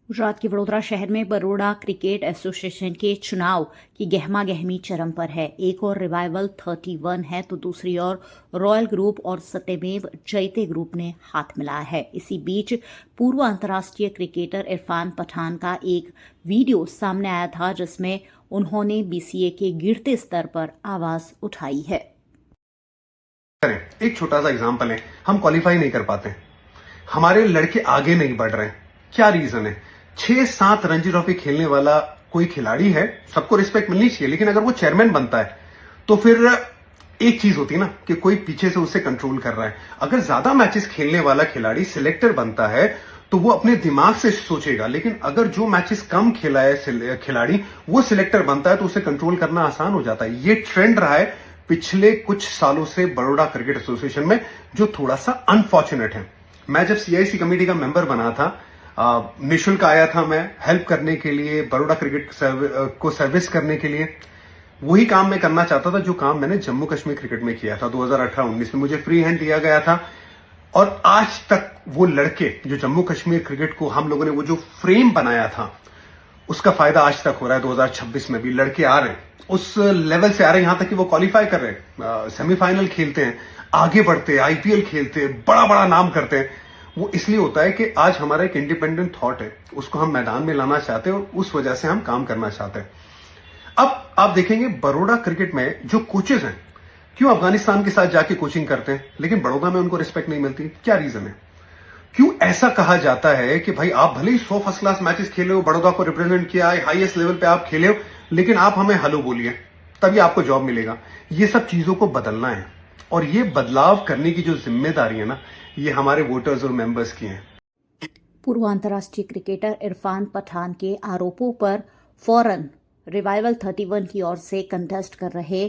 गुजरात के वडोदरा शहर में बरोड़ा क्रिकेट एसोसिएशन के चुनाव की गहमा गहमी चरम पर है। एक और रिवाइवल 31 है तो दूसरी ओर रॉयल ग्रुप और सत्यमेव जयते ग्रुप ने हाथ मिलाया है। इसी बीच पूर्व अंतर्राष्ट्रीय क्रिकेटर इरफान पठान का एक वीडियो सामने आया था जिसमें उन्होंने बीसीए के गिरते स्तर पर आवाज उठाई है। एक छोटा सा एग्जांपल है, हम क्वालिफाई नहीं कर पाते, हमारे लड़के आगे नहीं बढ़ रहे, क्या रीजन है? 6-7 रणजी ट्रॉफी खेलने वाला कोई खिलाड़ी है, सबको रिस्पेक्ट मिलनी चाहिए, लेकिन अगर वो चेयरमैन बनता है तो फिर एक चीज होती है ना कि कोई पीछे से उसे कंट्रोल कर रहा है। अगर ज्यादा मैचेस खेलने वाला खिलाड़ी सिलेक्टर बनता है तो वो अपने दिमाग से सोचेगा, लेकिन अगर जो मैचेस कम खेला है खिलाड़ी वो सिलेक्टर बनता है तो उसे कंट्रोल करना आसान हो जाता है। ये ट्रेंड रहा है पिछले कुछ सालों से बड़ौदा क्रिकेट एसोसिएशन में, जो थोड़ा सा अनफॉर्चुनेट है। मैं जब सीआईसी कमेटी का मेंबर बना था, निशुल्क आया था मैं हेल्प करने के लिए, बड़ौदा क्रिकेट को सर्विस करने के लिए। वही काम मैं करना चाहता था जो काम मैंने जम्मू कश्मीर क्रिकेट में किया था 2018-19 में, मुझे फ्री हैंड दिया गया था। और आज तक वो लड़के जो जम्मू कश्मीर क्रिकेट को हम लोगों ने वो जो फ्रेम बनाया था उसका फायदा आज तक हो रहा है। 2026 में भी लड़के आ रहे हैं, उस लेवल से आ रहे हैं, यहां तक कि वो क्वालिफाई कर रहे हैं, सेमीफाइनल खेलते हैं, आगे बढ़ते हैं, आईपीएल खेलते हैं, बड़ा बड़ा नाम करते हैं। वो इसलिए होता है कि आज हमारा एक इंडिपेंडेंट थॉट है, उसको हम मैदान में लाना चाहते हैं और उस वजह से हम काम करना चाहते हैं। अब आप देखेंगे बड़ौदा क्रिकेट में जो कोचेस हैं, क्यों अफगानिस्तान के साथ जाके कोचिंग करते हैं लेकिन बड़ौदा में उनको रिस्पेक्ट नहीं मिलती? क्या रीजन है? क्यों ऐसा कहा जाता है कि भाई आप भले ही 100 फर्स्ट क्लास मैचेस खेले हो, बड़ौदा को रिप्रेजेंट किया है, हाईएस्ट लेवल पे आप खेले हो, लेकिन आप हमें हेलो बोलिए तभी आपको जॉब मिलेगा। ये सब चीजों को बदलना है और ये बदलाव करने की जो जिम्मेदारी है ना, ये हमारे वोटर्स और मेंबर्स की है। पूर्व अंतर्राष्ट्रीय क्रिकेटर इरफान पठान के आरोपों पर फौरन रिवाइवल 31 की ओर से कंटेस्ट कर रहे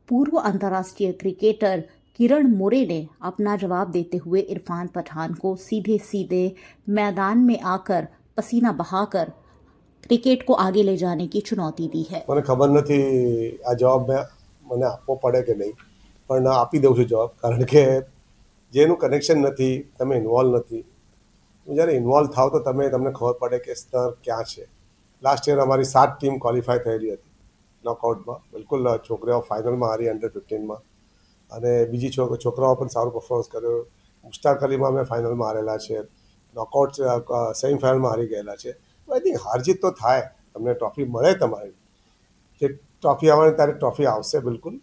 पूर्व अंतर्राष्ट्रीय क्रिकेटर किरण मोरे ने अपना जवाब देते हुए इरफान पठान को सीधे सीधे मैदान में आकर पसीना बहाकर क्रिकेट को आगे ले जाने की चुनौती दी है। મને ખબર નથી આ જવાબ મને આપવો પડે કે નહીં, પણ આપી દઉં છું જવાબ, કારણ કે જેનું કનેક્શન નથી, તમે ઇન્વોલ્વ નથી, જ્યારે ઇન્વોલ્વ થાવ તો તમને ખબર પડે કે સ્તર ક્યાં છે. લાસ્ટ યર અમારી 7 ટીમ ક્વોલિફાય થયેલી હતી નોકઆઉટમાં, બિલકુલ છોકરીઓ ફાઇનલમાં હારી અંડર 15માં, અને બીજી છોકરાઓ પણ સારું પરફોર્મન્સ કર્યો. મુશ્તાક અલીમાં અમે ફાઇનલમાં હારેલા છે, નોકઆઉટ સેમીફાઇનલમાં હારી ગયેલા છે. આઈ થિંક હાર જીત તો થાય, તમને ટ્રોફી મળે, તમારી જે ટ્રોફી આવવાની ત્યારે ટ્રોફી આવશે બિલકુલ.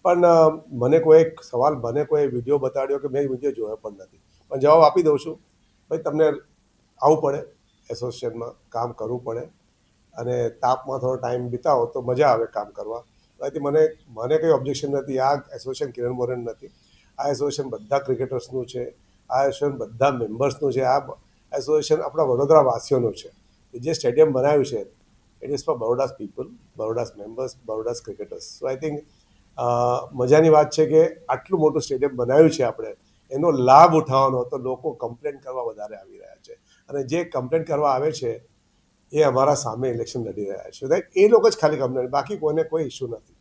પણ મને કોઈ એક સવાલ, મને કોઈ વિડીયો બતાડ્યો કે મેં વિડીયો જોયો પણ નથી, પણ જવાબ આપી દઉં છું. ભાઈ તમને આવવું પડે, એસોસિએશનમાં કામ કરવું પડે, અને તાપમાં થોડો ટાઈમ બિતાવો તો મજા આવે કામ કરવા. બાકી મને કંઈ ઓબ્જેક્શન નથી. આ એસોસિએશન કિરણ મોરેન નથી, આ એસોસિએશન બધા ક્રિકેટર્સનું છે, આ એસોસિએશન બધા મેમ્બર્સનું છે, આ એસોસિએશન આપણા વડોદરાવાસીઓનું છે. જે સ્ટેડિયમ બનાવ્યું છે it is for Baroda's people, Baroda's members, Baroda's cricketers. So I think મજાની વાત છે કે આટલું મોટું સ્ટેડિયમ બનાવ્યું છે આપણે, એનો લાભ ઉઠાવવાનો તો લોકો કમ્પ્લેન કરવા વધારે આવી રહ્યા છે, અને જે કમ્પ્લેન કરવા આવે છે એ અમારા સામે ઇલેક્શન લડી રહ્યા છે. એ લોકો જ ખાલી કમ્પ્લેન, બાકી કોઈને કોઈ ઇસ્યુ નથી.